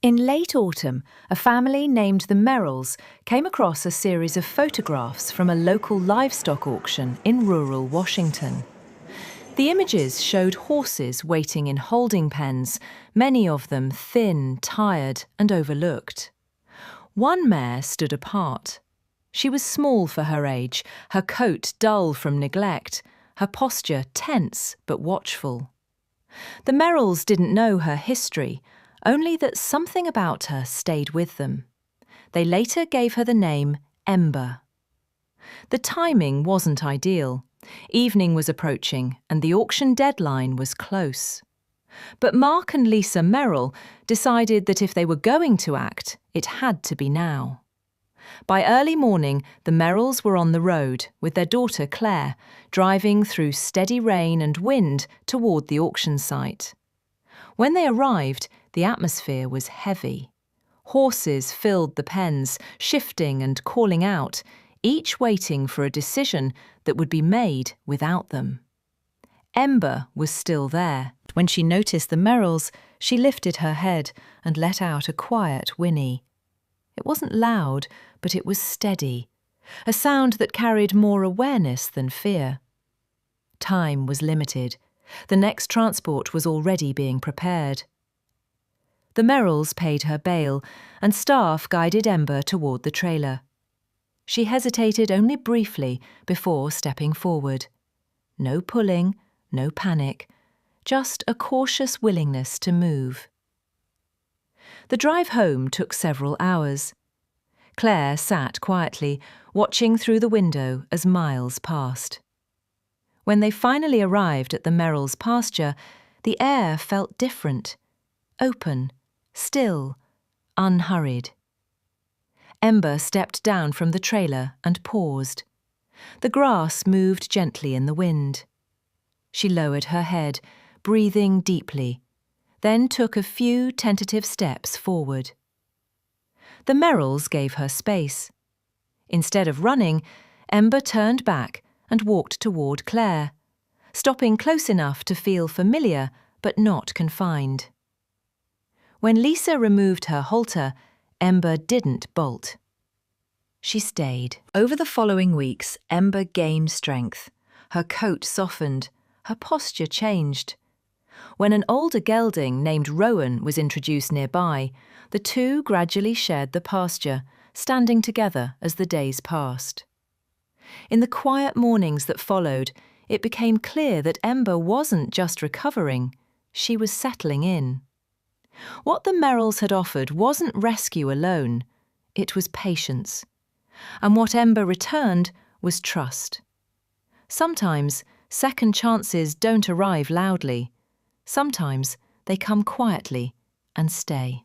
In late autumn, a family named the Merrells came across a series of photographs from a local livestock auction in rural Washington. The images showed horses waiting in holding pens, many of them thin, tired, and overlooked. One mare stood apart. She was small for her age, her coat dull from neglect, her posture tense but watchful. The Merrells didn't know her history, only that something about her stayed with them. They later gave her the name Ember. The timing wasn't ideal. Evening was approaching and the auction deadline was close. But Mark and Lisa Merrell decided that if they were going to act, it had to be now. By early morning, the Merrells were on the road with their daughter Claire, driving through steady rain and wind toward the auction site. When they arrived, the atmosphere was heavy. Horses filled the pens, shifting and calling out, each waiting for a decision that would be made without them. Ember was still there. When she noticed the Merrells, she lifted her head and let out a quiet whinny. It wasn't loud, but it was steady, a sound that carried more awareness than fear. Time was limited. The next transport was already being prepared. The Merrells paid her bail, and staff guided Ember toward the trailer. She hesitated only briefly before stepping forward. No pulling, no panic, just a cautious willingness to move. The drive home took several hours. Claire sat quietly, watching through the window as miles passed. When they finally arrived at the Merrells' pasture, the air felt different, open, still, unhurried. Ember stepped down from the trailer and paused. The grass moved gently in the wind. She lowered her head, breathing deeply, then took a few tentative steps forward. The Merrells gave her space. Instead of running, Ember turned back and walked toward Claire, stopping close enough to feel familiar but not confined. When Lisa removed her halter, Ember didn't bolt. She stayed. Over the following weeks, Ember gained strength. Her coat softened, her posture changed. When an older gelding named Rowan was introduced nearby, the two gradually shared the pasture, standing together as the days passed. In the quiet mornings that followed, it became clear that Ember wasn't just recovering, she was settling in. What the Merrells had offered wasn't rescue alone, it was patience. And what Ember returned was trust. Sometimes second chances don't arrive loudly. Sometimes they come quietly and stay.